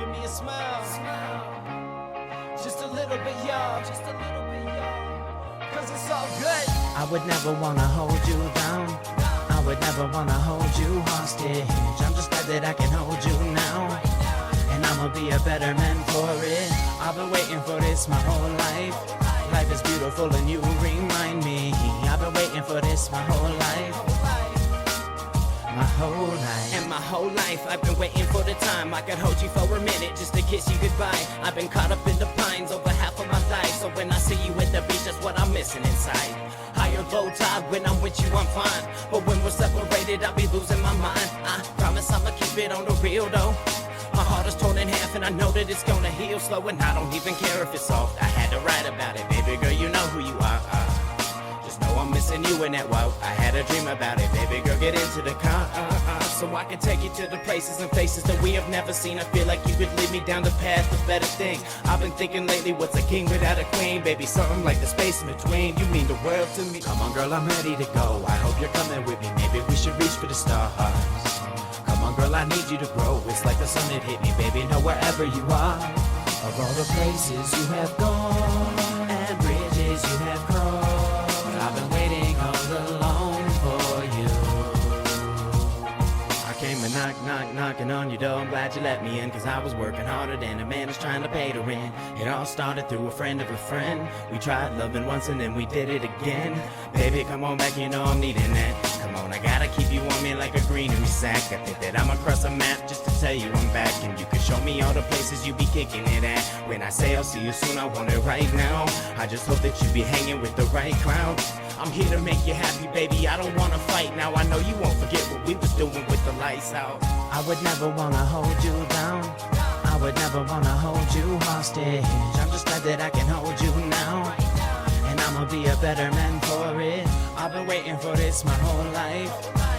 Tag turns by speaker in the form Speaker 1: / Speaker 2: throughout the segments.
Speaker 1: Give me a smile. Just a little bit, y'all. Cause it's all good.
Speaker 2: I would never wanna hold you down. I would never wanna hold you hostage. I'm just glad that I can hold you now. And I'ma be a better man for it. I've been waiting for this my whole life. Life is beautiful and you remind me. I've been waiting for this my whole life. My whole life.
Speaker 1: And my whole life I've been waiting for the time I could hold you for a minute just to kiss you goodbye. I've been caught up in the pines over half of my life. So when I see you at the beach, that's what I'm missing inside. High or low tide, when I'm with you I'm fine. But when we're separated I'll be losing my mind. I promise I'ma keep it on the real though. My heart is torn in half and I know that it's gonna heal slow. And I don't even care if it's soft, I had to write about it. Baby girl, you know who you are. Just know I'm missing you in that wow. I had a dream about it. Baby girl, get into the car so I can take you to the places and faces that we have never seen. I feel like you could lead me down the path of better things. I've been thinking lately, what's a king without a queen? Baby, something like the space in between. You mean the world to me.
Speaker 2: Come on girl, I'm ready to go. I hope you're coming with me. Maybe we should reach for the stars. Come on girl, I need you to grow. It's like the sun that hit me, baby, know wherever you are. Of all the places you have gone and bridges you have crossed, I've been waiting all alone for you. I came and knocking on your door. I'm glad you let me in, cause I was working harder than a man is trying to pay the rent. It all started through a friend of a friend. We tried loving once and then we did it again. Baby, come on back, you know I'm needing that. Come on, I gotta keep you on me like a greenery sack. I think that I'm across a map just to tell you I'm back. And you can show me all the places you be kicking it at. When I say I'll see you soon, I want it right now. I just hope that you be hanging with the right crowd. I'm here to make you happy, baby, I don't wanna fight now. I know you won't forget what we was doing with the lights out. I would never wanna hold you down. I would never wanna hold you hostage. I'm just glad that I can hold you now. And I'ma be a better man for it. I've been waiting for this my whole life.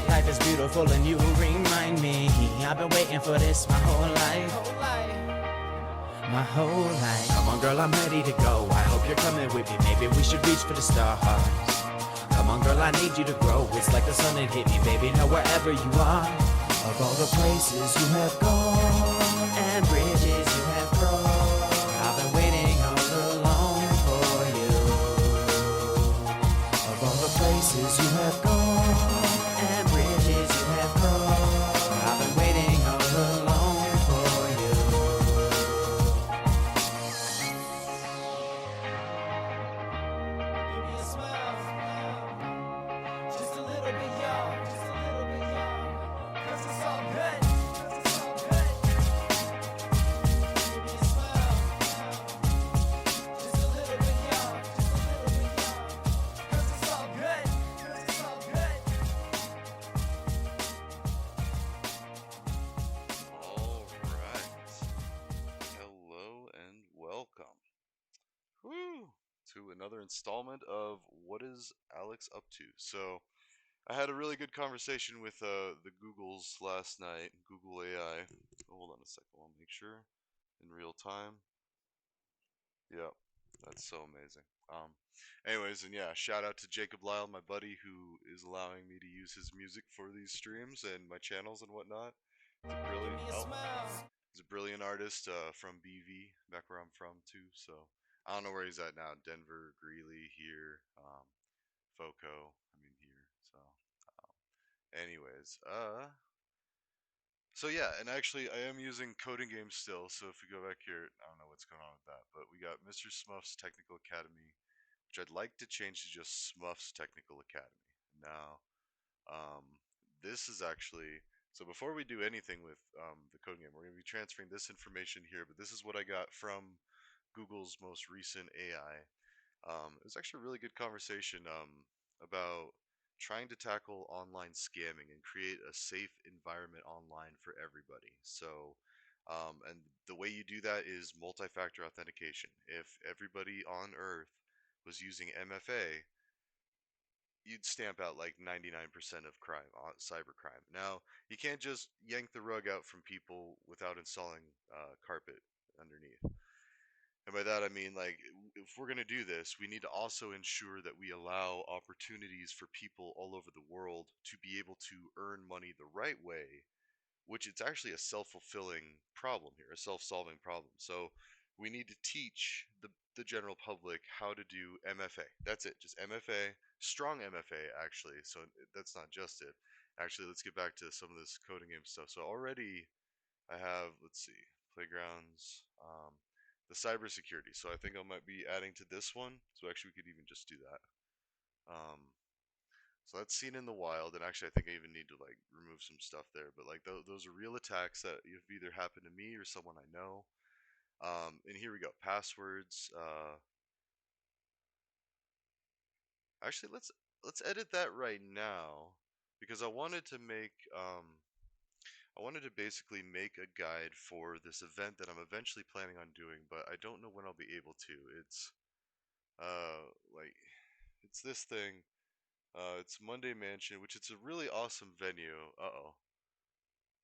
Speaker 2: Life is beautiful and you remind me. I've been waiting for this my whole life. My whole life. Come on girl, I'm ready to go. I hope you're coming with me. Maybe we should reach for the stars. Come on girl, I need you to grow. It's like the sun that hit me, baby, know wherever you are. Of all the places you have gone and bridges you have crossed, I've been waiting all alone for you. Of all the places you have gone and bridges you have crossed, I've been waiting all alone for you.
Speaker 1: Give me a smile. Just a little bit, y'all. Cause it's all good. Give me a smile. Just a little bit, y'all. Cause it's all good.
Speaker 3: All right. Hello and welcome. Woo! To another installment of What is Alex Up To? So, I had a really good conversation with the Googles last night, Google AI. Hold on a second, I'll make sure in real time. Yep, that's so amazing. Anyways, and yeah, shout out to Jacob Lyle, my buddy, who is allowing me to use his music for these streams and my channels and whatnot. He's a brilliant artist from BV, back where I'm from too. So I don't know where he's at now. Denver, Greeley, here, Foco. I mean here. So, anyways, so yeah, and actually I am using CodinGame still. So if we go back here, I don't know what's going on with that, but we got Mr. Smuff's Technical Academy, which I'd like to change to just Smuff's Technical Academy. Now, this is actually. So before we do anything with the coding game, we're going to be transferring this information here, but this is what I got from Google's most recent AI. It was actually a really good conversation about trying to tackle online scamming and create a safe environment online for everybody. So, and the way you do that is multi-factor authentication. If everybody on Earth was using MFA, you'd stamp out like 99% of crime, cybercrime. Now, you can't just yank the rug out from people without installing carpet underneath. And by that I mean, like, if we're going to do this, we need to also ensure that we allow opportunities for people all over the world to be able to earn money the right way which it's actually a self-fulfilling problem here, a self-solving problem. So we need to teach the general public how to do MFA. That's it, just MFA, strong MFA actually. So that's not just it. Actually, let's get back to some of this coding game stuff. So already I have, let's see, playgrounds, the cybersecurity. So I think I might be adding to this one. So actually, we could even just do that. So that's seen in the wild, and actually, I think I even need to like remove some stuff there. But like those are real attacks that have either happened to me or someone I know. And here we go, passwords. Actually, let's edit that right now because I wanted to make I wanted to basically make a guide for this event that I'm eventually planning on doing, but I don't know when I'll be able to. It's like it's this thing. It's Monday Mansion, which it's a really awesome venue. Uh-oh.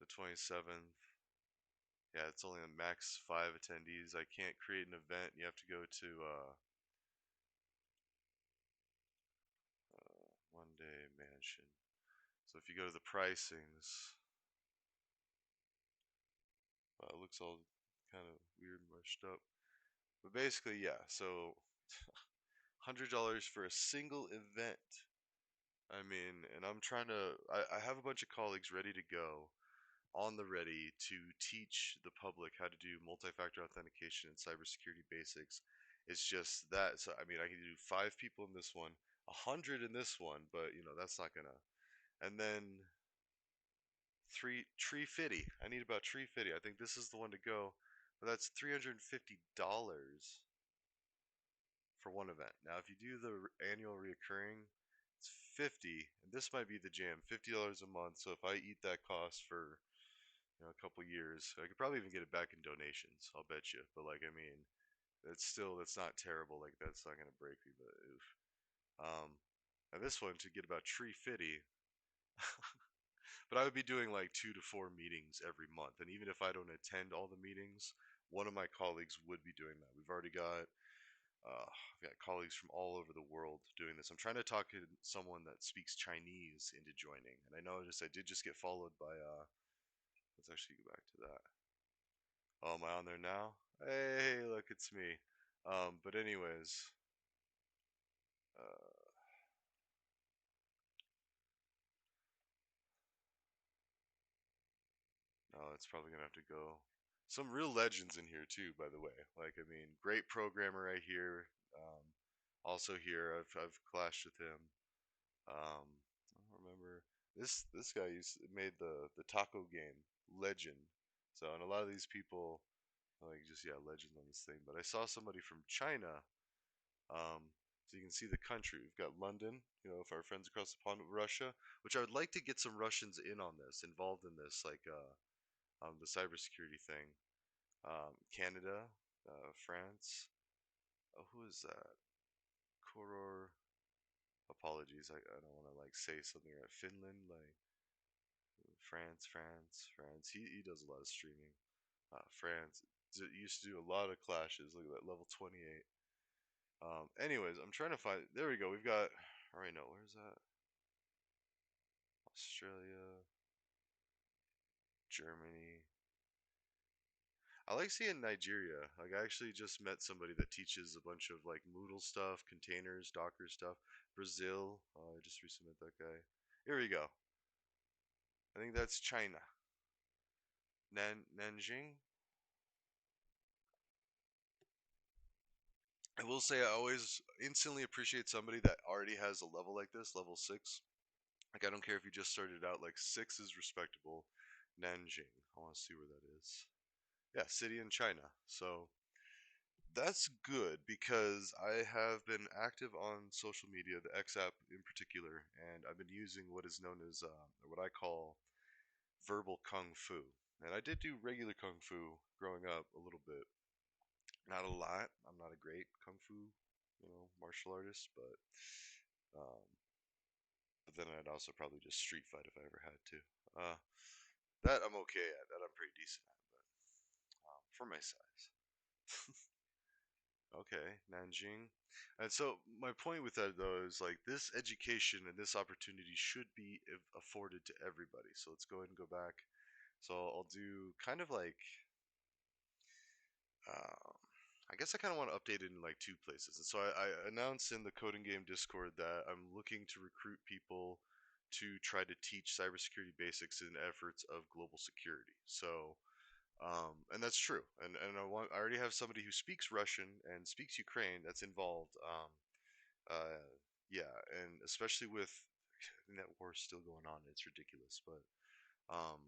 Speaker 3: The 27th. Yeah, it's only a max 5 attendees. I can't create an event. You have to go to Monday Mansion. So if you go to the pricings, it looks all kind of weird and rushed up. But basically, yeah. So $100 for a single event. I mean, and I'm trying to. I have a bunch of colleagues ready to go, on the ready to teach the public how to do multi-factor authentication and cybersecurity basics. It's just that. So I mean, I can do 5 people in this one, 100 in this one, but you know that's not gonna. And then tree fitty. I need about tree fitty. I think this is the one to go, but that's $350 for one event. Now, if you do the annual reoccurring, it's 50, and this might be the jam. $50 a month. So if I eat that cost for a couple years, I could probably even get it back in donations. I'll bet you. But like, I mean, that's not terrible. Like that's not gonna break me. But oof. And this one to get about tree fitty. But I would be doing like 2 to 4 meetings every month, and even if I don't attend all the meetings, one of my colleagues would be doing that. We've already got I've got colleagues from all over the world doing this. I'm trying to talk to someone that speaks Chinese into joining, and I noticed I did just get followed by let's actually go back to that. Oh, am I on there now? Hey, look, it's me. But anyways, uh, no, it's probably gonna have to go. Some real legends in here too, by the way. Like, I mean, great programmer right here. Also here, I've clashed with him. I don't remember this guy made the taco game legend. So, and a lot of these people like just yeah legends on this thing. But I saw somebody from China. So you can see the country. We've got London, if our friends across the pond, Russia, which I would like to get some Russians in on this, involved in this, like the cybersecurity thing. Canada, France. Oh, who is that? Koror. Apologies, I don't want to like say something right. Finland, like France. He does a lot of streaming. France used to do a lot of clashes. Look at that, level 28. Anyways, I'm trying to find. There we go. We've got. All right, no, where's that? Australia, Germany. I like seeing Nigeria. Like, I actually just met somebody that teaches a bunch of like Moodle stuff, containers, Docker stuff. Brazil. I just recently met that guy. Here we go. I think that's China. Nanjing. I will say I always instantly appreciate somebody that already has a level like this, level 6. Like, I don't care if you just started out, like, 6 is respectable. Nanjing. I want to see where that is. Yeah, city in China. So that's good because I have been active on social media, the X app in particular, and I've been using what is known as, what I call verbal kung fu. And I did do regular kung fu growing up a little bit. Not a lot. I'm not a great kung fu, martial artist, um, but then I'd also probably just street fight if I ever had to. That I'm okay at. That I'm pretty decent at, but for my size. Okay, Nanjing. And so my point with that though is like this education and this opportunity should be afforded to everybody. So let's go ahead and go back. So I'll do kind of like, um, I guess I kind of want to update it in like two places. And so I announced in the Coding Game Discord that I'm looking to recruit people to try to teach cybersecurity basics in efforts of global security. So, and that's true. And I already have somebody who speaks Russian and speaks Ukraine that's involved. Uh, yeah, and especially with I mean, that war's still going on. It's ridiculous, but um,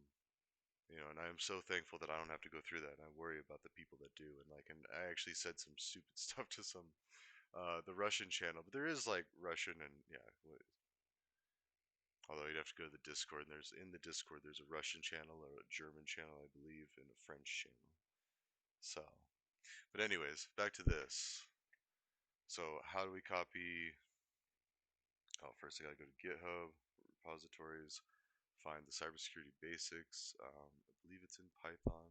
Speaker 3: and I am so thankful that I don't have to go through that. And I worry about the people that do, and I actually said some stupid stuff to some the Russian channel, but there is like Russian and yeah. Although you'd have to go to the Discord, and there's in the Discord there's a Russian channel, or a German channel, I believe, and a French channel. So, but anyways, back to this. So how do we copy? Oh, first I gotta go to GitHub repositories, find the cybersecurity basics. I believe it's in Python.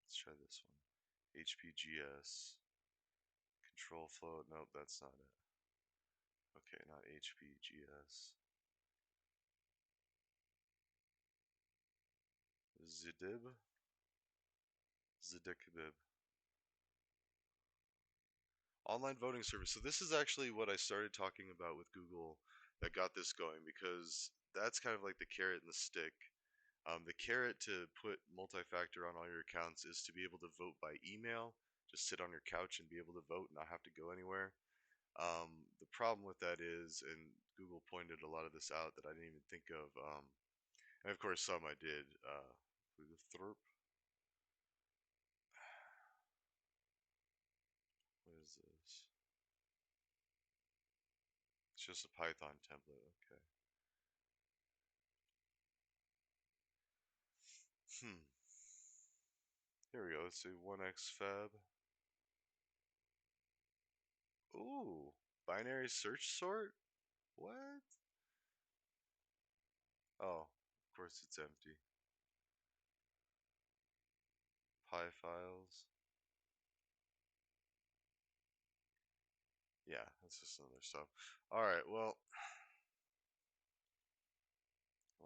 Speaker 3: Let's try this one. HPGS. Control flow. Nope, that's not it. Okay, not HPGS. Zidib? Zidikbib. Online voting service. So this is actually what I started talking about with Google that got this going, because that's kind of like the carrot and the stick. The carrot to put multi-factor on all your accounts is to be able to vote by email. Just sit on your couch and be able to vote and not have to go anywhere. The problem with that is, and Google pointed a lot of this out that I didn't even think of, and of course some I did. Thrp. What is this? It's just a Python template. Okay. Hmm. Here we go. Let's see. 1x fab. Ooh. Binary search sort? What? Oh, of course it's empty. Py files. Yeah, that's just another stuff. Alright, well,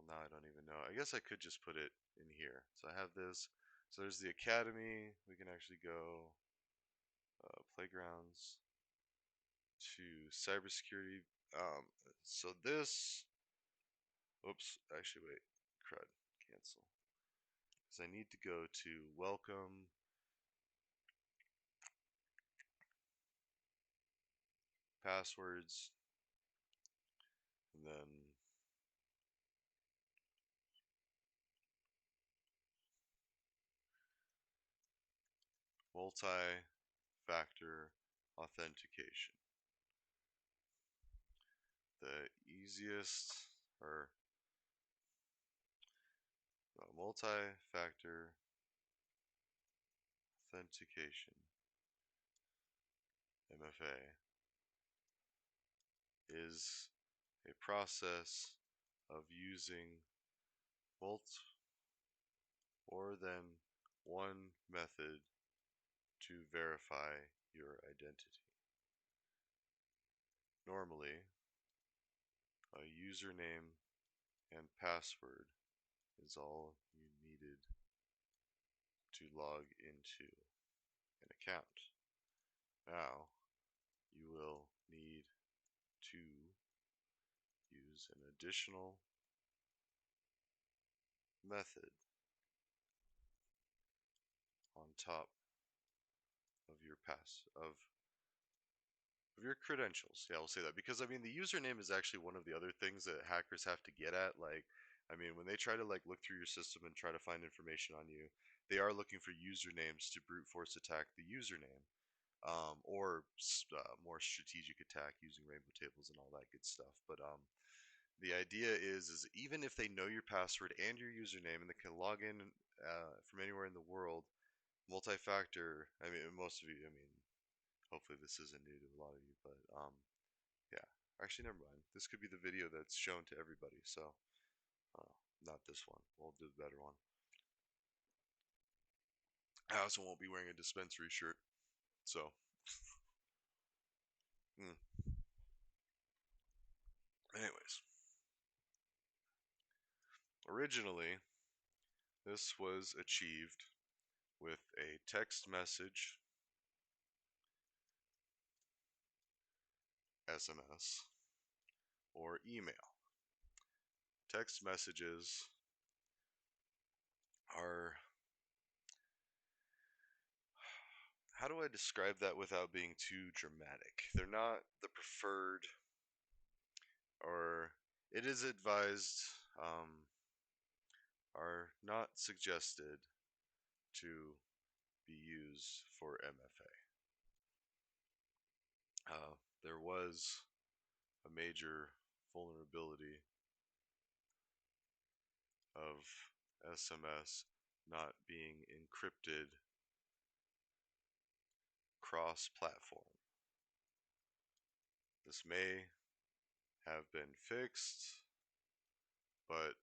Speaker 3: now I don't even know. I guess I could just put it in here. So I have this. So there's the academy. We can actually go playgrounds to cybersecurity. So this. Oops. Actually, wait. Crud. Cancel. Because I need to go to welcome. Passwords. And then multi-factor authentication. The easiest, or multi-factor authentication, MFA, is a process of using more than one method to verify your identity. Normally, a username and password is all you needed to log into an account. Now, you will need to use an additional method on top of your of your credentials. Yeah, we'll say that, because I mean the username is actually one of the other things that hackers have to get at. Like, I mean, when they try to like look through your system and try to find information on you, they are looking for usernames to brute force attack the username, or more strategic attack using rainbow tables and all that good stuff. But the idea is even if they know your password and your username and they can log in from anywhere in the world, multi-factor. I mean, most of you. I mean, hopefully this isn't new to a lot of you, but yeah. Actually, never mind. This could be the video that's shown to everybody. So, uh, not this one. We'll do the better one. I also won't be wearing a dispensary shirt. So, anyways. originally, this was achieved with a text message, SMS, or email. Text messages are, how do I describe that without being too dramatic? They're not the preferred, or it is advised, are not suggested to be used for MFA. There was a major vulnerability of SMS not being encrypted cross-platform. This may have been fixed, but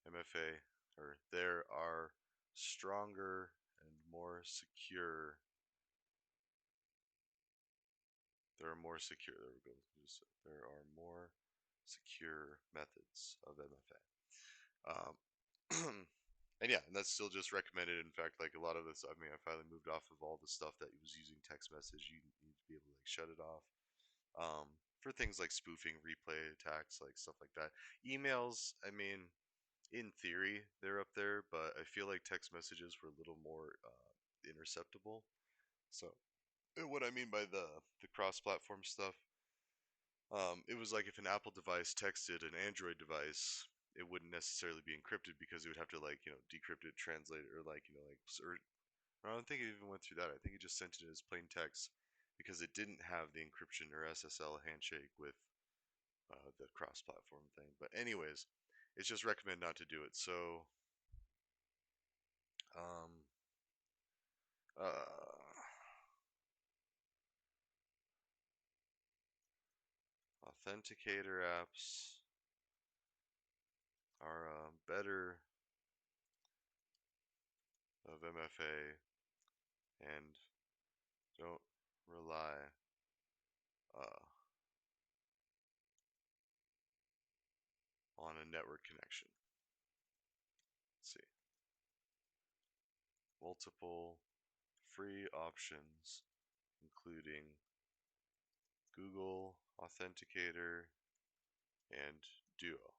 Speaker 3: MFA, or there are stronger and more secure, there are more secure, there we go, there are more secure methods of MFA. And yeah, and that's still just recommended. In fact, like a lot of this, I mean, I finally moved off of all the stuff that was using text message. You need to be able to like shut it off. For things like spoofing, replay attacks, like stuff like that. Emails, I mean, in theory, they're up there, but I feel like text messages were a little more interceptable. So, and what I mean by the cross-platform stuff, it was like if an Apple device texted an Android device, it wouldn't necessarily be encrypted because it would have to like decrypt it, translate it, or like or I don't think it even went through that. I think it just sent it as plain text because it didn't have the encryption or SSL handshake with the cross-platform thing. But anyways, it's just recommend not to do it. So, um, authenticator apps are better of MFA and don't rely uh, on a network connection. Let's see. Multiple free options, including Google Authenticator and Duo.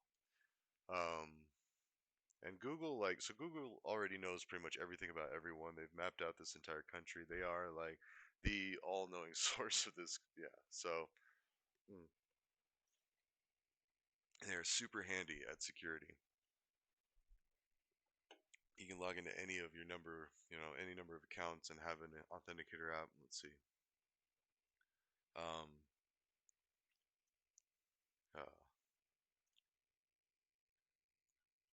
Speaker 3: And Google, like, so Google already knows pretty much everything about everyone. They've mapped out this entire country. They are like the all-knowing source of this. Yeah. So they're super handy at security. You can log into any of your number, any number of accounts and have an authenticator app. Let's see. Um, uh,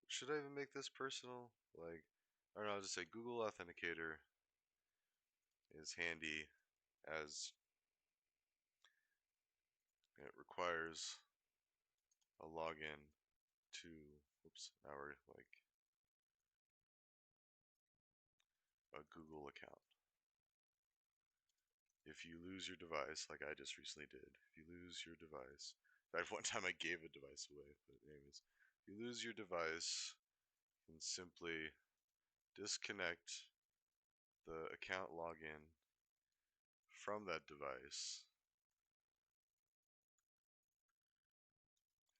Speaker 3: should I even make this personal? Like, I don't know. I'll just say Google Authenticator is handy as it requires a login to, oops, now we're like a Google account. If you lose your device, like I just recently did, if you lose your device, one time I gave a device away, but anyways, if you lose your device, you can simply disconnect the account login from that device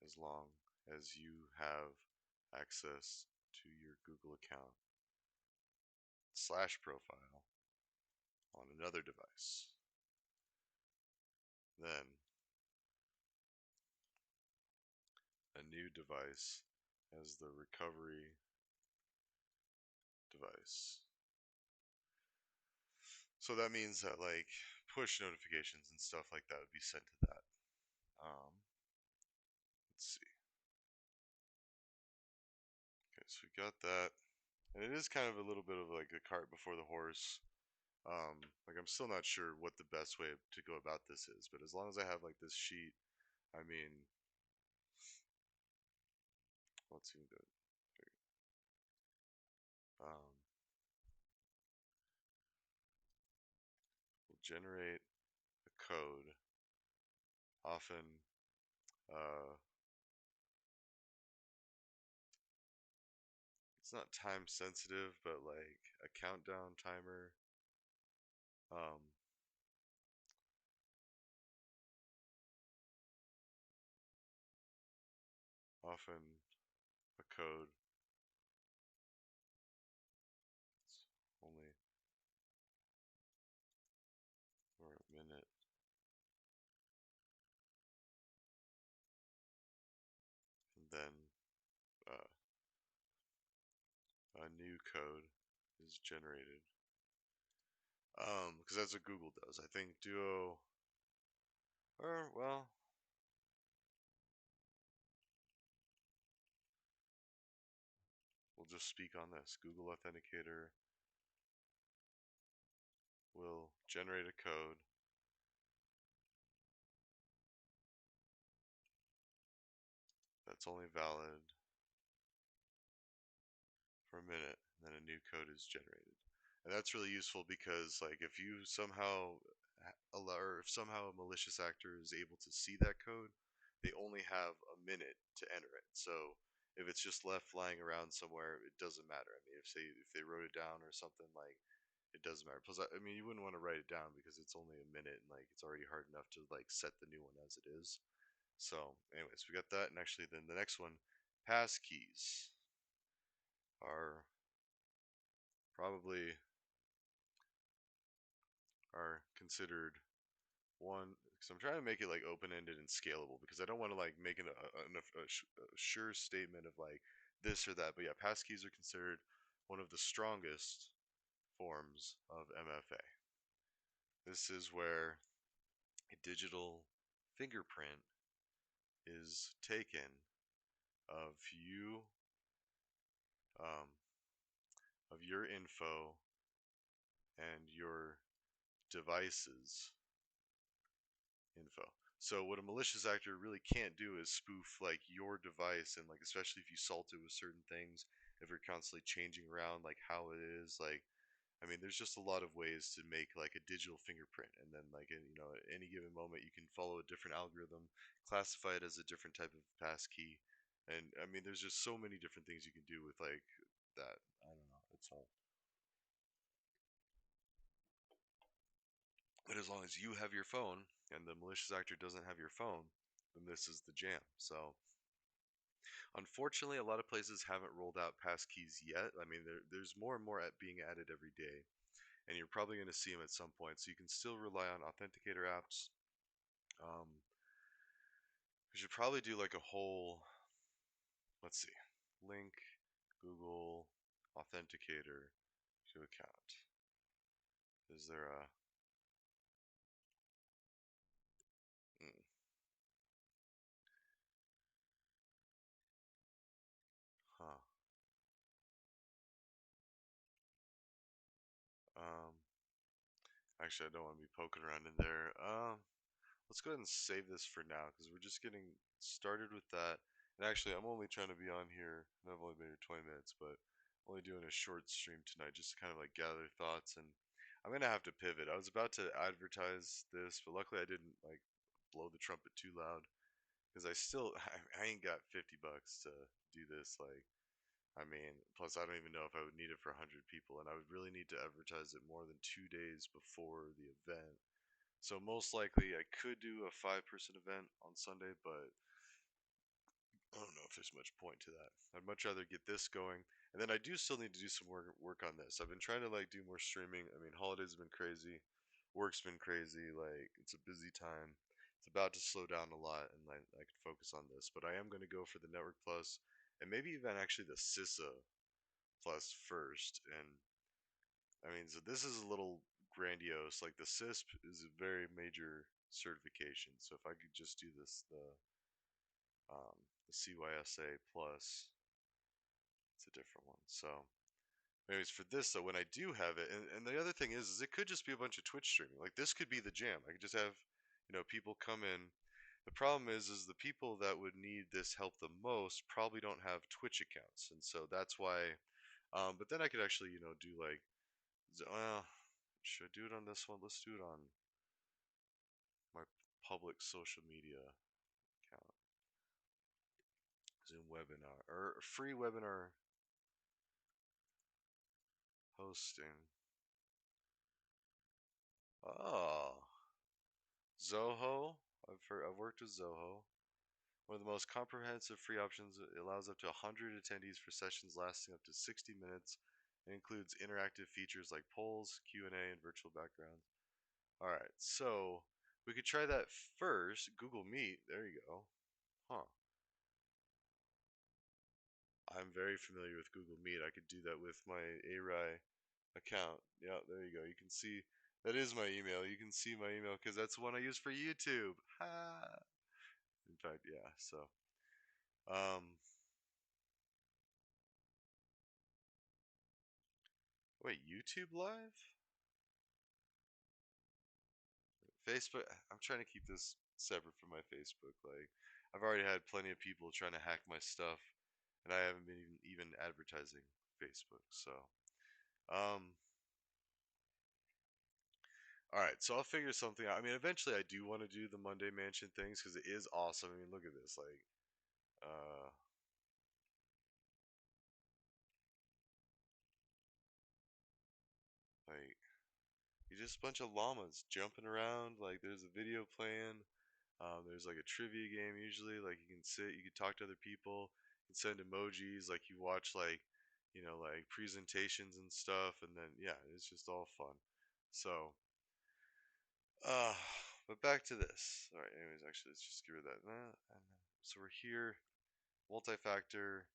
Speaker 3: as long as you have access to your Google account / profile on another device. Then a new device as the recovery device. So that means that like push notifications and stuff like that would be sent to that. Let's see. Okay, so we got that. And it is kind of a little bit of like a cart before the horse. Like I'm still not sure what the best way to go about this is, but as long as I have like this sheet, I mean, let's see. Um, we'll generate a code. Often, uh, it's not time sensitive, but like a countdown timer. Um, Often a code. It's only for a minute. And then uh, a new code is generated. Because that's what Google does. I think Duo, or well, we'll just speak on this. Google Authenticator will generate a code that's only valid for a minute, and then a new code is generated. And that's really useful because, like, if you somehow allow, or if somehow a malicious actor is able to see that code, they only have a minute to enter it. So if it's just left lying around somewhere, it doesn't matter. I mean, if they wrote it down or something, like, it doesn't matter. Plus, I mean, you wouldn't want to write it down because it's only a minute and like it's already hard enough to like set the new one as it is. So, anyways, we got that, and actually, then the next one, passkeys are probably are considered one, because I'm trying to make it like open-ended and scalable because I don't want to like make a sure statement of like this or that. But yeah, passkeys are considered one of the strongest forms of MFA. This is where a digital fingerprint is taken of you, um, of your info and your device's info. So what a malicious actor really can't do is spoof like your device, and like especially if you salt it with certain things, if you're constantly changing around like how it is, like I mean there's just a lot of ways to make like a digital fingerprint, and then like you know at any given moment you can follow a different algorithm, classify it as a different type of passkey, and I mean there's just so many different things you can do with like that. I don't know. It's all. But as long as you have your phone and the malicious actor doesn't have your phone, then this is the jam. So, unfortunately, a lot of places haven't rolled out passkeys yet. I mean, there's more and more at being added every day, and you're probably going to see them at some point. So you can still rely on authenticator apps. Um, you should probably do like a whole, let's see, link Google Authenticator to account. Is there a, mm, huh? Um, Actually, I don't want to be poking around in there. Let's go ahead and save this for now because we're just getting started with that. And actually, I'm only trying to be on here, and I've only been here 20 minutes, but I'm only doing a short stream tonight just to kind of like gather thoughts. And I'm gonna have to pivot. I was about to advertise this, but luckily I didn't like blow the trumpet too loud because I still I ain't got 50 bucks to do this. Like, I mean, plus I don't even know if I would need it for 100 people, and I would really need to advertise it more than 2 days before the event. So most likely I could do a 5-person event on Sunday, but I don't know if there's much point to that. I'd much rather get this going, and then I do still need to do some work on this. I've been trying to like do more streaming. I mean, holidays have been crazy, work's been crazy. Like it's a busy time. It's about to slow down a lot, and I could focus on this. But I am going to go for the Network Plus, and maybe even actually the CISA Plus first. And I mean, so this is a little grandiose. Like the CISP is a very major certification. So if I could just do this, the CYSA plus, it's a different one. So, anyways, for this though, when I do have it, and the other thing is it could just be a bunch of Twitch streaming. Like this could be the jam. I could just have, people come in. The problem is the people that would need this help the most probably don't have Twitch accounts, and so that's why. But then I could actually, do like, well, should I do it on this one? Let's do it on my public social media account. Zoom webinar or free webinar Hosting. Oh, Zoho. I've worked with Zoho. One of the most comprehensive free options. It allows up to 100 attendees for sessions lasting up to 60 minutes. It includes interactive features like polls, Q&A, and virtual backgrounds. All right, so we could try that first. Google Meet. There you go. Huh. I'm very familiar with Google Meet. I could do that with my A-Rye account. Yeah, there you go. You can see that is my email. You can see my email because that's the one I use for YouTube. Ha! In fact, yeah. So, um, wait, YouTube Live? Facebook? I'm trying to keep this separate from my Facebook. Like, I've already had plenty of people trying to hack my stuff, and I haven't been even advertising Facebook. So, um, all right. So I'll figure something out. I mean, eventually, I do want to do the Monday Mansion things because it is awesome. I mean, look at this. Uh, like you just a bunch of llamas jumping around. Like there's a video playing. There's like a trivia game usually. Like you can sit, you can talk to other people, you can send emojis. Like you watch like presentations and stuff, and then yeah, it's just all fun. So, uh, but back to this. All right. Anyways, actually, let's just get rid of that. So we're here, multi-factor.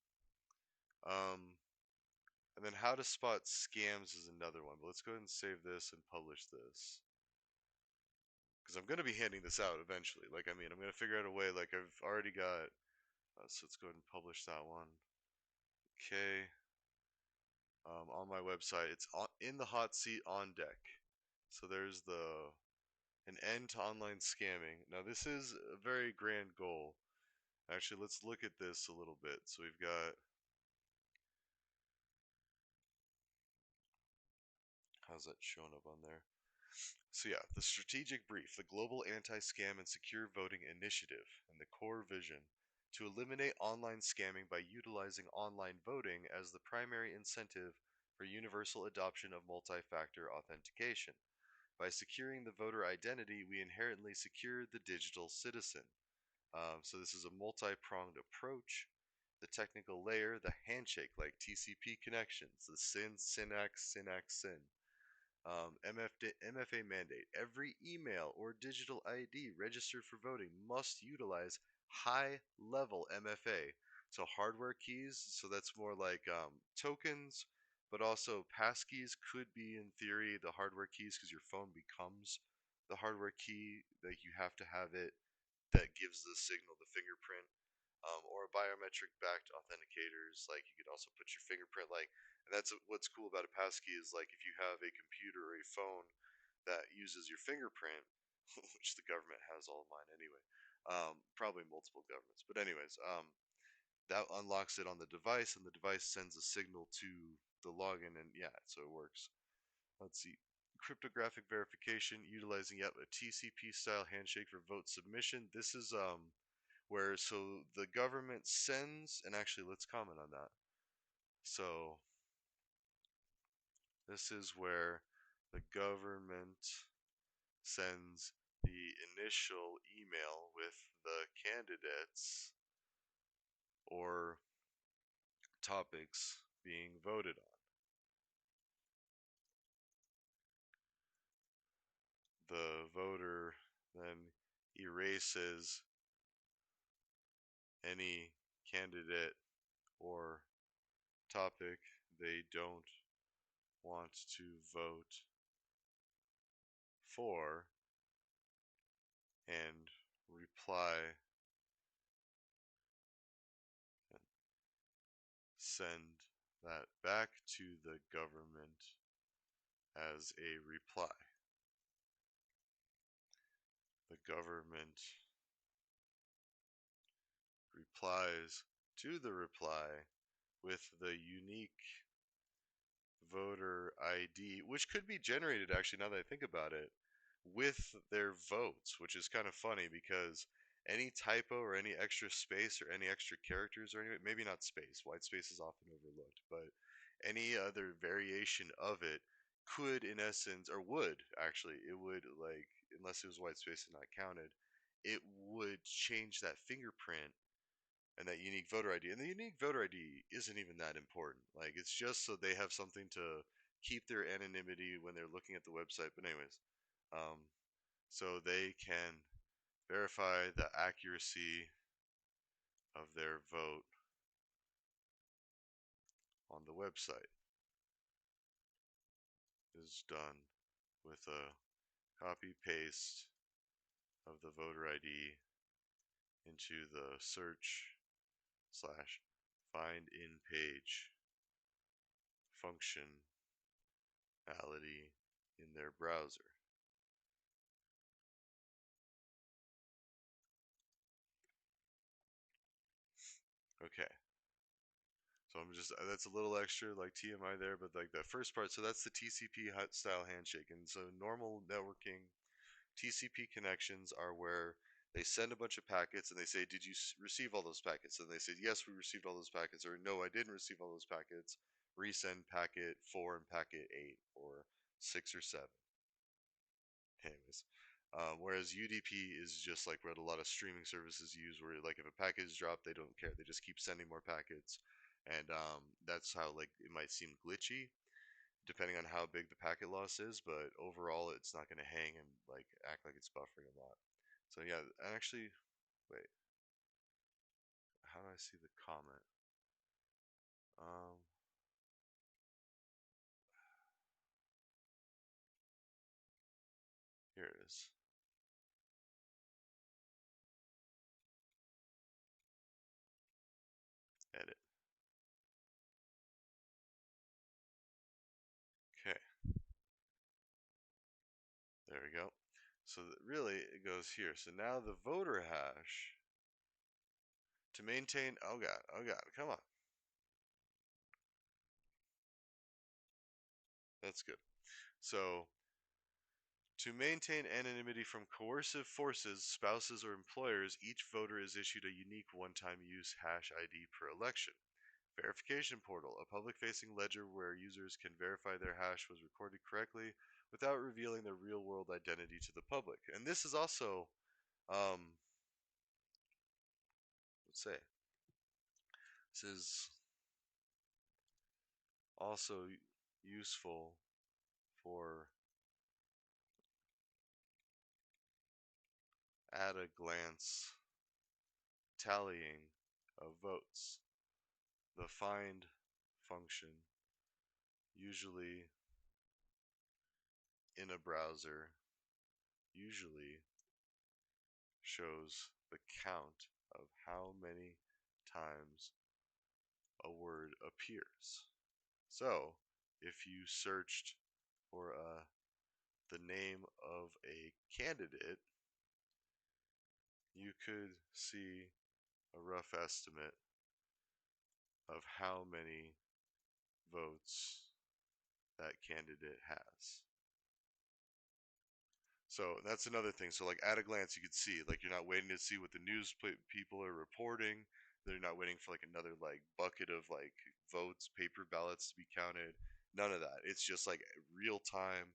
Speaker 3: Um, and then how to spot scams is another one. But let's go ahead and save this and publish this. Because I'm going to be handing this out eventually. Like, I mean, I'm going to figure out a way. Like, I've already got. So let's go ahead and publish that one. Okay. On my website, it's in the hot seat on deck. So there's an end to online scamming. Now, this is a very grand goal. Actually, let's look at this a little bit. So we've got. How's that showing up on there? So yeah, the strategic brief, the Global Anti-Scam and Secure Voting Initiative, and the core vision to eliminate online scamming by utilizing online voting as the primary incentive for universal adoption of multi-factor authentication. By securing the voter identity, we inherently secure the digital citizen. So this is a multi-pronged approach. The technical layer, the handshake like TCP connections, the SYN, SYNAX, SYNAX, SYN. MFA mandate. Every email or digital ID registered for voting must utilize high level MFA. So hardware keys, so that's more like tokens, but also passkeys could be in theory the hardware keys because your phone becomes the hardware key. Like you have to have it that gives the signal, the fingerprint, or biometric backed authenticators. Like you could also put your fingerprint, and that's what's cool about a passkey is like if you have a computer or a phone that uses your fingerprint, which the government has all of mine anyway, probably multiple governments, but anyways, that unlocks it on the device, and the device sends a signal to the login, and yeah, so it works. Let's see. Cryptographic verification utilizing yet a TCP style handshake for vote submission. This is where so the government sends, and actually let's comment on that. So this is where the government sends the initial email with the candidates or topics being voted on. The voter then erases any candidate or topic they don't want to vote for and reply and send that back to the government as a reply. The government replies to the reply with the unique voter ID, which could be generated actually now that I think about it, with their votes, which is kind of funny because any typo or any extra space or any extra characters or any maybe not space, white space is often overlooked, but Any other variation of it could, in essence, or would actually, it would, like, unless it was white space and not counted, it would change that fingerprint and that unique voter ID. And the unique voter ID isn't even that important. Like, it's just so they have something to keep their anonymity when they're looking at the website. But anyways, um, so they can verify the accuracy of their vote on the website is done with a copy paste of the voter ID into the search slash find in page functionality in their browser. Okay, so I'm just, that's a little extra like TMI there, but like that first part, so that's the TCP style handshake. And so normal networking TCP connections are where they send a bunch of packets and they say, did you receive all those packets? And they say, yes, we received all those packets, or no, I didn't receive all those packets. Resend packet 4 and packet 8, or 6 or 7. Anyways, whereas UDP is just like what a lot of streaming services use, where like if a packet is dropped, they don't care. They just keep sending more packets. And that's how like it might seem glitchy depending on how big the packet loss is, but overall it's not going to hang and like act like it's buffering a lot. So yeah, actually, wait, how do I see the comment? Um, Here it is. Edit. Okay, there we go. So really it goes here. So now the voter hash to maintain, oh god, come on. That's good. So to maintain anonymity from coercive forces, spouses, or employers, each voter is issued a unique one-time use hash ID per election. Verification portal, a public-facing ledger where users can verify their hash was recorded correctly without revealing their real-world identity to the public. And this is also, let's say, this is also useful for at-a-glance tallying of votes. The find function, usually in a browser, usually shows the count of how many times a word appears. So, if you searched for the name of a candidate, you could see a rough estimate of how many votes that candidate has. So that's another thing. So like at a glance, you could see, like you're not waiting to see what the news people are reporting. They're not waiting for like another like bucket of like votes, paper ballots to be counted. None of that. It's just like real time.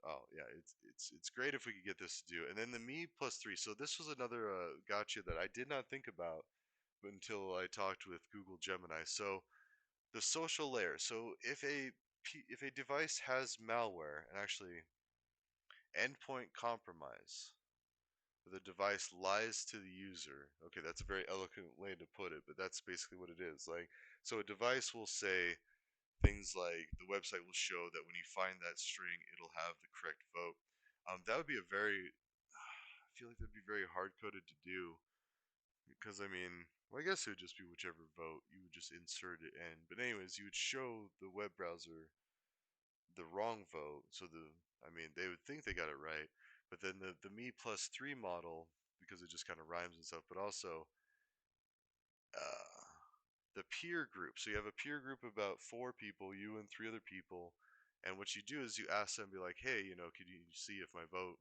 Speaker 3: Oh yeah, it's great if we could get this to do. And then the me plus 3. So this was another gotcha that I did not think about until I talked with Google Gemini. So the social layer. So if a device has malware, and actually endpoint compromise, the device lies to the user. Okay, that's a very eloquent way to put it, but that's basically what it is. Like, so a device will say things like the website will show that when you find that string, it'll have the correct vote. That would be a very, I feel like that'd be very hard coded to do because I mean, well, I guess it would just be whichever vote you would just insert it in. But anyways, you would show the web browser the wrong vote. So I mean, they would think they got it right, but then the me plus 3 model, because it just kind of rhymes and stuff, but also uh, the peer group. So you have a peer group of about 4 people, you and 3 other people, and what you do is you ask them, be like, hey, could you see if my vote,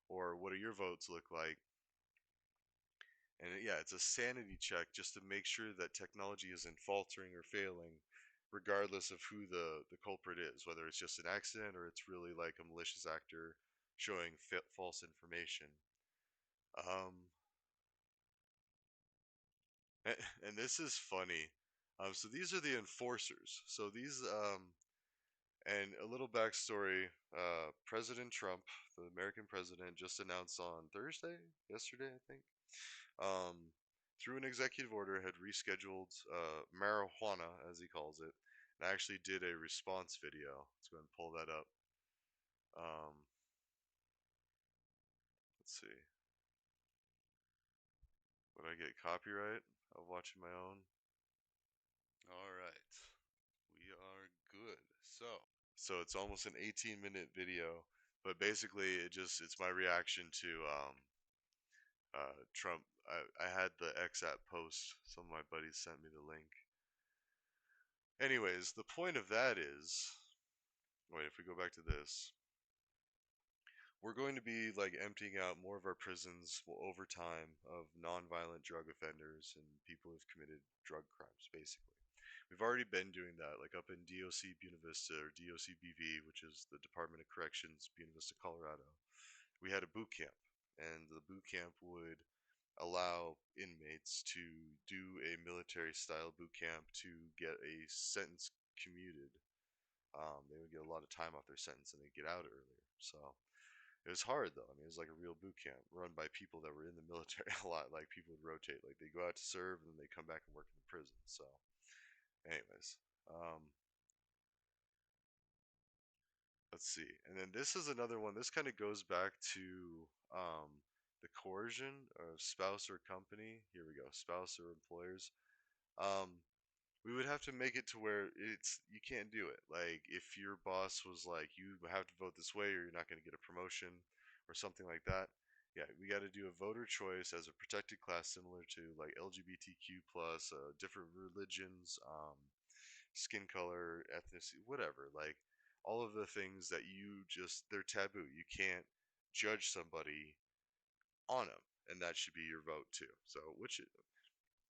Speaker 3: or what do your votes look like? And yeah, it's a sanity check just to make sure that technology isn't faltering or failing. regardless of who the culprit is, whether it's just an accident or it's really like a malicious actor showing false information. Um, and this is funny. So these are the enforcers. So these and a little backstory. President Trump, the American president, just announced on Thursday, yesterday, I think, um, through an executive order, had rescheduled marijuana, as he calls it, and I actually did a response video. Let's go ahead and pull that up. Um, let's see. Would I get copyright of watching my own?
Speaker 4: All right. We are good.
Speaker 3: So it's almost an 18-minute video, but basically it's my reaction to Trump. I had the X app post. Some of my buddies sent me the link. Anyways, the point of that is, wait, if we go back to this, we're going to be like emptying out more of our prisons over time of non-violent drug offenders and people who've committed drug crimes, basically. We've already been doing that, like up in DOC Buena Vista, or DOCBV, which is the Department of Corrections, Buena Vista, Colorado. We had a boot camp, and the boot camp would allow inmates to do a military style boot camp to get a sentence commuted. They would get a lot of time off their sentence and they'd get out earlier. So it was hard though. I mean, it was like a real boot camp run by people that were in the military a lot. Like people would rotate. Like they go out to serve and then they come back and work in the prison. So, anyways, um, let's see. And then this is another one. This kind of goes back to um, the coercion of spouse or company. Here we go. Spouse or employers. Um, we would have to make it to where it's you can't do it. Like if your boss was like, you have to vote this way or you're not going to get a promotion or something like that. Yeah, we got to do a voter choice as a protected class, similar to like LGBTQ plus, different religions, skin color, ethnicity, whatever. Like all of the things that you just they're taboo. You can't judge somebody on them, and that should be your vote too. So which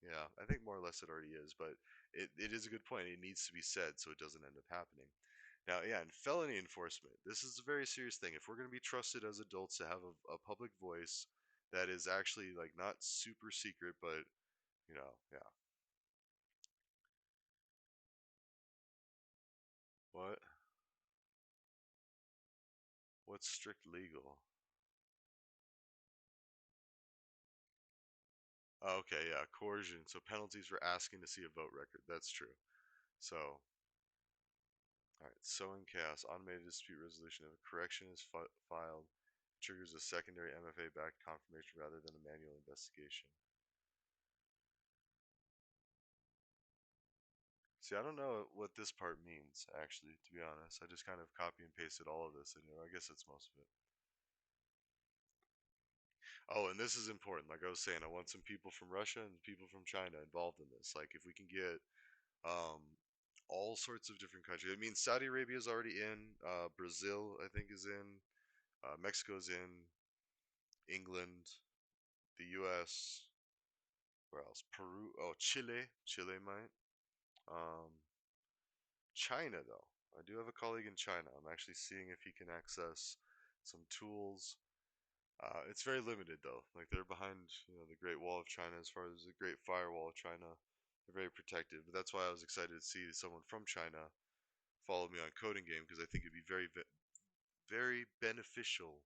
Speaker 3: yeah, I think more or less it already is, but it is a good point. It needs to be said so it doesn't end up happening. Now, yeah, in felony enforcement, this is a very serious thing. If we're going to be trusted as adults to have a public voice that is actually like not super secret, but yeah. What? What's strict legal? Oh, okay, yeah, coercion. So penalties for asking to see a vote record. That's true. So, all right, sowing chaos, automated dispute resolution. If a correction is filed, triggers a secondary MFA backed confirmation rather than a manual investigation. See, I don't know what this part means, actually, to be honest. I just kind of copy and pasted all of this, and I guess it's most of it. Oh, and this is important. Like I was saying, I want some people from Russia and people from China involved in this. Like, if we can get um, all sorts of different countries. I mean, Saudi Arabia is already in. Brazil, I think, is in. Mexico's in. England, the U.S. Where else? Peru. Oh, Chile. Chile might. Um, China, though. I do have a colleague in China. I'm actually seeing if he can access some tools. It's very limited, though. Like, they're behind, the Great Wall of China as far as the Great Firewall of China. They're very protected. But that's why I was excited to see someone from China follow me on CodinGame, because I think it'd be very beneficial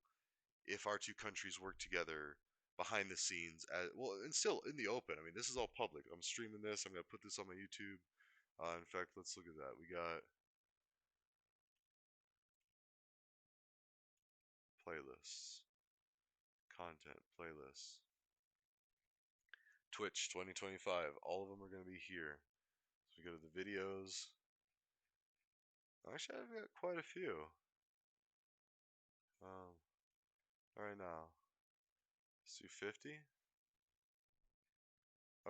Speaker 3: if our two countries work together behind the scenes, well, and still in the open. I mean, this is all public. I'm streaming this. I'm gonna put this on my YouTube. In fact, let's look at that. We got playlists, content playlists, Twitch 2025. All of them are gonna be here. So we go to the videos. Actually, I've got quite a few. Um, all right now, let's do 50.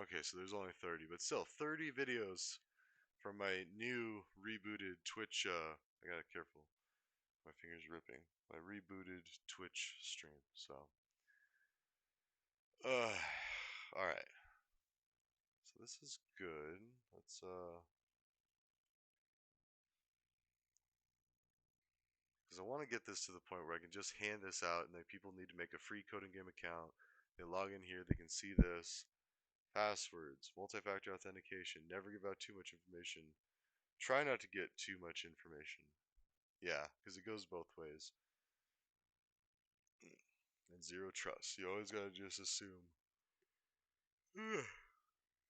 Speaker 3: Okay, so there's only 30, but still 30 videos from my new rebooted Twitch. I gotta careful, my fingers ripping. My rebooted Twitch stream. So, all right. So this is good. Let's because I want to get this to the point where I can just hand this out, and then people need to make a free CodinGame account. They log in here, they can see this. Passwords, multi-factor authentication, never give out too much information. Try not to get too much information. Yeah, because it goes both ways. And zero trust. You always gotta just assume.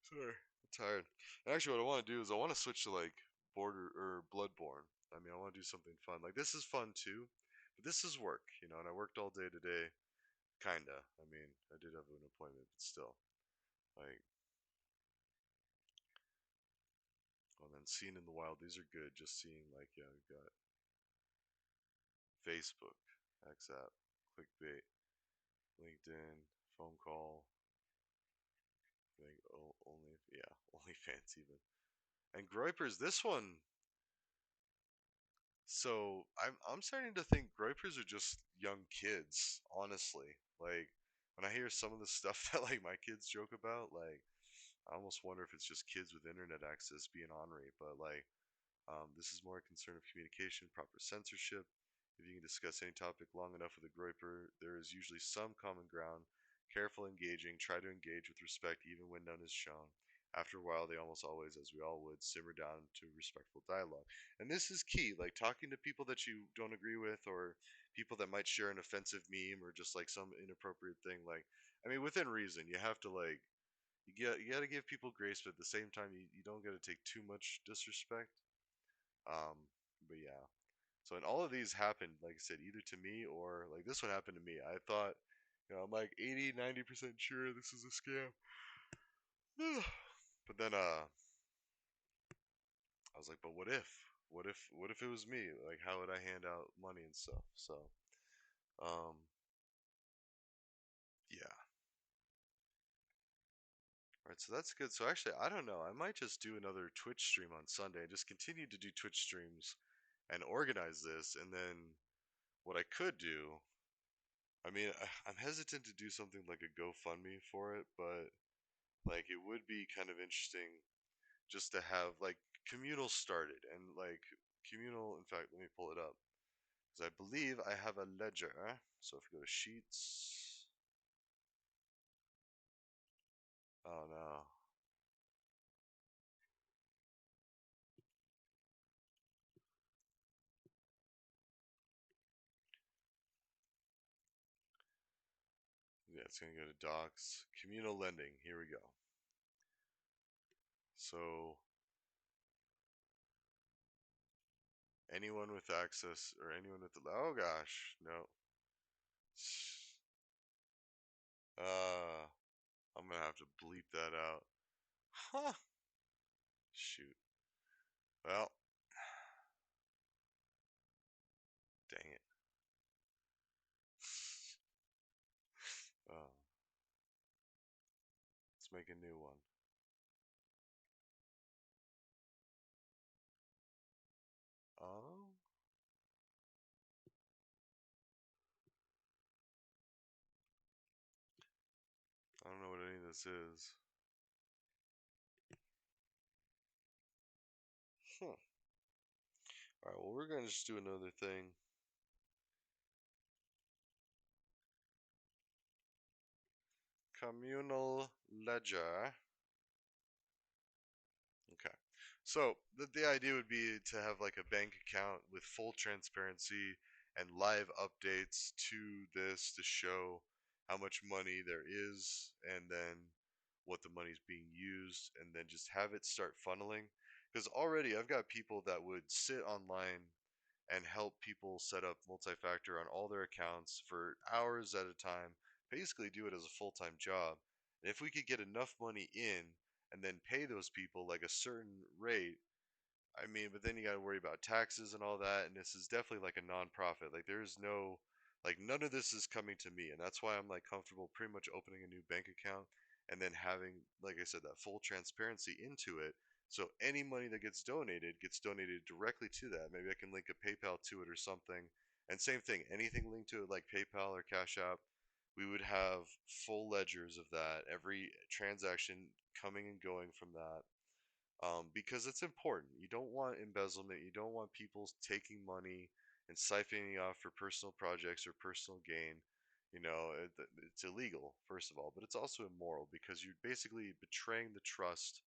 Speaker 3: Sorry, I'm tired. And actually, what I want to do is I want to switch to like Border or Bloodborne. I mean, I want to do something fun. Like this is fun too, but this is work, you know. And I worked all day today, kinda. I mean, I did have an appointment, but still, like. And then seeing in the wild, these are good. Just seeing like, yeah, we've got Facebook, XApp, clickbait, LinkedIn, phone call, like only, yeah, OnlyFans even. And Groypers, this one. So I'm starting to think Groypers are just young kids, honestly. Like when I hear some of the stuff that like my kids joke about, like I almost wonder if it's just kids with internet access being ornery. But like this is more a concern of communication, proper censorship. If you can discuss any topic long enough with a groiper, there is usually some common ground. Careful engaging, try to engage with respect even when none is shown. After a while, they almost always, as we all would, simmer down to respectful dialogue. And this is key, like talking to people that you don't agree with or people that might share an offensive meme or just like some inappropriate thing. Like, I mean, within reason, you have to like, you got to give people grace, but at the same time, you don't got to take too much disrespect. Um, but yeah. So and all of these happened, like I said, either to me or like this one happened to me. I thought, I'm like 80, 90% sure this is a scam. But then I was like, but what if? What if it was me? Like how would I hand out money and stuff? So um yeah. Alright, so that's good. So actually I don't know. I might just do another Twitch stream on Sunday and just continue to do Twitch streams and organize this, and then what I could do, I mean, I'm hesitant to do something like a GoFundMe for it, but like it would be kind of interesting just to have like Communal started and like Communal. In fact, let me pull it up because I believe I have a ledger. So if we go to Sheets, oh no, yeah, it's gonna go to Docs, Communal Lending. Here we go. So anyone with access or anyone with the, oh gosh, no. Uh, I'm gonna have to bleep that out. Huh. Shoot. Well, dang it. Oh, let's make a new one. Oh, I don't know what any of this is. Huh. Alright, well, we're gonna just do another thing. Communal ledger. Okay. So the idea would be to have like a bank account with full transparency and live updates to this to show how much money there is and then what the money's being used, and then just have it start funneling. Because already I've got people that would sit online and help people set up multi-factor on all their accounts for hours at a time, basically do it as a full-time job. And if we could get enough money in and then pay those people like a certain rate, I mean, but then you got to worry about taxes and all that, and this is definitely like a non-profit. Like there's no, like none of this is coming to me, and that's why I'm like comfortable pretty much opening a new bank account and then having, like I said, that full transparency into it. So any money that gets donated directly to that. Maybe I can link a PayPal to it or something. And same thing, anything linked to it like PayPal or Cash App, we would have full ledgers of that, every transaction coming and going from that, because it's important. You don't want embezzlement. You don't want people taking money and siphoning off for personal projects or personal gain, it's illegal, first of all, but it's also immoral because you're basically betraying the trust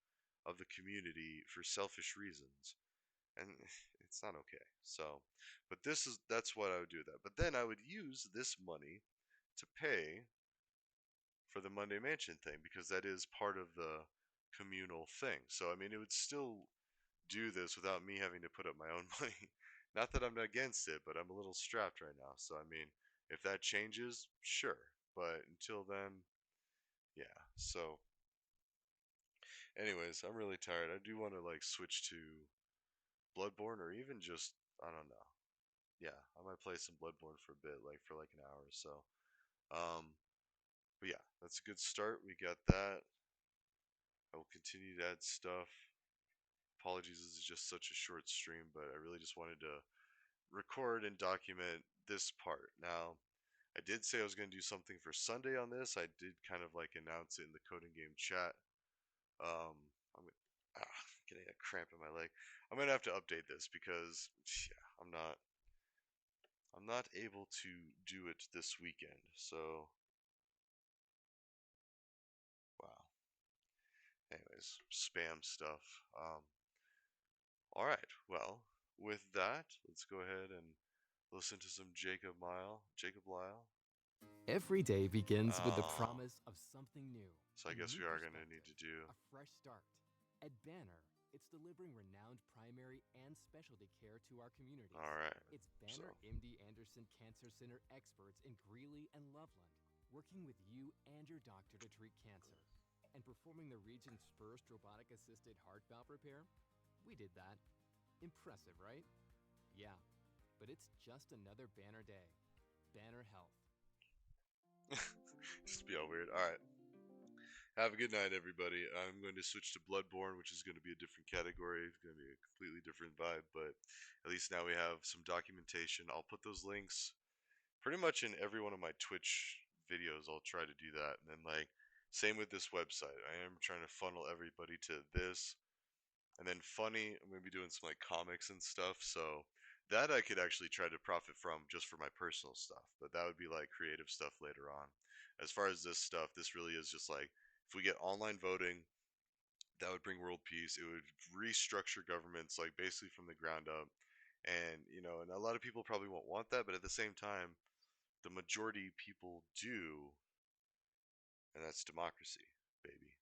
Speaker 3: of the community for selfish reasons. And it's not okay. So, but that's what I would do with that. But then I would use this money to pay for the Monday Mansion thing because that is part of the communal thing. So, I mean, it would still do this without me having to put up my own money. Not that I'm against it, but I'm a little strapped right now. So, I mean, if that changes, sure. But until then, yeah. So, anyways, I'm really tired. I do want to like switch to Bloodborne or even just, I don't know. Yeah, I might play some Bloodborne for a bit, like for like an hour or so. Um, but yeah, that's a good start. We got that. I will continue to add stuff. Apologies, this is just such a short stream, but I really just wanted to record and document this part. Now, I did say I was going to do something for Sunday on this. I did kind of like announce it in the CodinGame chat. Um, getting a cramp in my leg. I'm gonna have to update this because yeah, I'm not able to do it this weekend. So wow. Anyways, spam stuff. All right. Well, with that, let's go ahead and listen to some Jacob Lyle.
Speaker 5: Every day begins with the
Speaker 3: Oh.
Speaker 5: promise of something new.
Speaker 3: So I
Speaker 5: a
Speaker 3: guess
Speaker 5: new
Speaker 3: we are gonna need
Speaker 5: perspective,
Speaker 3: to do.
Speaker 5: a fresh start. At Banner, it's delivering renowned primary and specialty care to our communities.
Speaker 3: All right.
Speaker 5: It's Banner MD Anderson Cancer Center experts in Greeley and Loveland, working with you and your doctor to treat cancer, and performing the region's first robotic-assisted heart valve repair. We did that. Impressive, right? Yeah, but it's just another Banner day. Banner Health.
Speaker 3: Just be all weird. Alright. Have a good night, everybody. I'm going to switch to Bloodborne, which is going to be a different category. It's going to be a completely different vibe, but at least now we have some documentation. I'll put those links pretty much in every one of my Twitch videos. I'll try to do that. And then, like, same with this website. I am trying to funnel everybody to this. And then funny, I'm going to be doing some, like, comics and stuff, so that I could actually try to profit from just for my personal stuff, but that would be like creative stuff later on. As far as this stuff, this really is just like, if we get online voting, that would bring world peace. It would restructure governments like basically from the ground up. And, and a lot of people probably won't want that, but at the same time, the majority people do, and that's democracy, baby.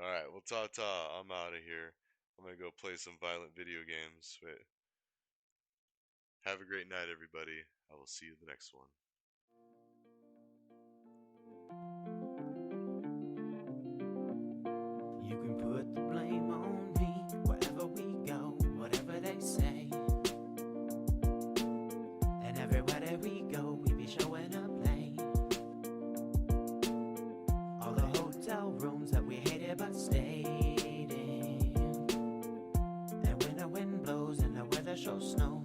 Speaker 3: Alright, well, ta-ta, I'm out of here. I'm gonna go play some violent video games. Wait. Have a great night, everybody. I will see you in the next one.
Speaker 2: You can put the blame on me wherever we go, whatever they say. And everywhere that we go, we be showing up late. All the hotel rooms that we hated but stayed in. And when the wind blows and the weather shows snow,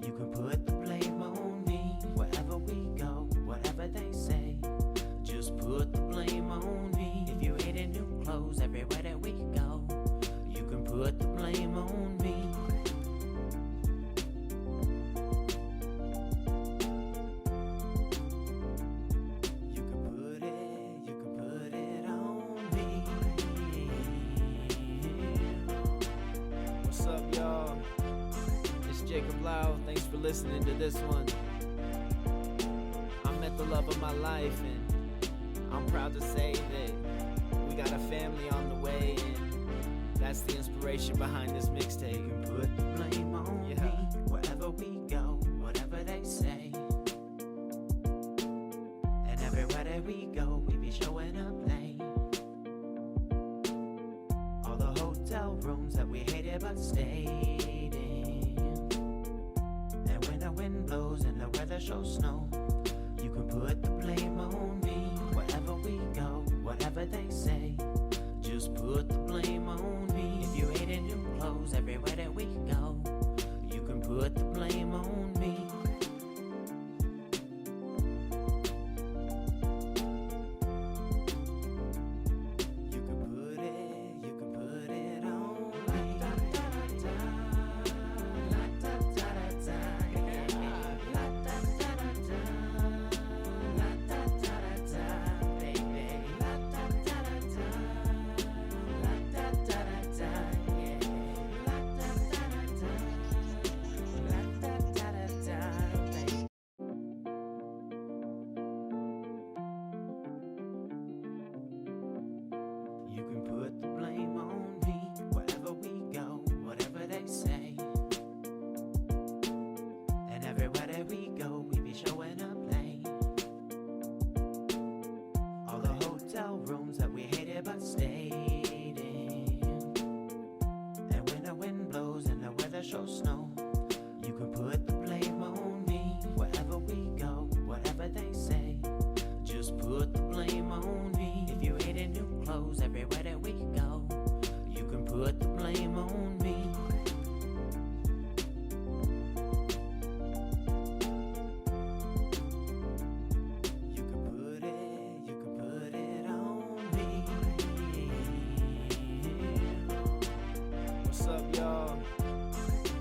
Speaker 2: you can put the blame on me wherever we go, whatever they say. Just put the blame on me. If you hated new clothes everywhere that we go, you can put the blame on me. You can put it on me.
Speaker 6: What's up, y'all? It's Jacob Lau. Thanks for listening to this one. I met the love of my life, and I'm proud to say that we got a family on the way, and that's the inspiration behind this mixtape.
Speaker 2: You can put the blame on me wherever we go, whatever they say. And everywhere that we go, we be showing up late. All the hotel rooms that we hated but stayed in. And when the wind blows and the weather shows snow, you can put the blame on me wherever we go, whatever they say. Just put the blame on me. If you hated new clothes everywhere that we go, you can put the blame on me. You can put it on me. hotel rooms that we hated but stayed in. And when the wind blows and the weather shows snow, you can put the blame on me. Wherever we go, whatever they say, just put the blame on me. If you hated new clothes everywhere that we go, you can put the blame on me. You can put it on me.
Speaker 6: What's up, y'all?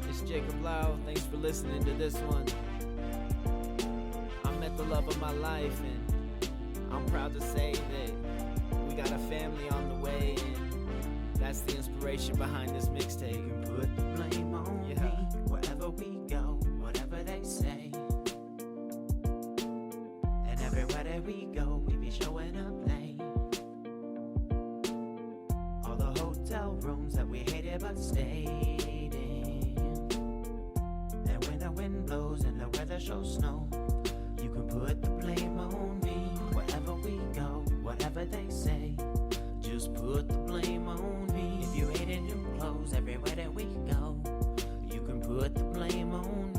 Speaker 6: It's Jacob Lau. Thanks for listening to this one. I met the love of my life, and I'm proud to say that we got a family on the way, and that's the inspiration behind this
Speaker 2: You
Speaker 6: mixtape.
Speaker 2: can put the blame on
Speaker 6: Yeah.
Speaker 2: me. Wherever we go, whatever they say. And everywhere that we go, we be showing up late. All the hotel rooms that we hated but stayed in. And when the wind blows and the weather shows snow, you can put the blame on me. Wherever we go, whatever they say, just put the blame on me. If you hated new clothes everywhere that we go, you can put the blame on me.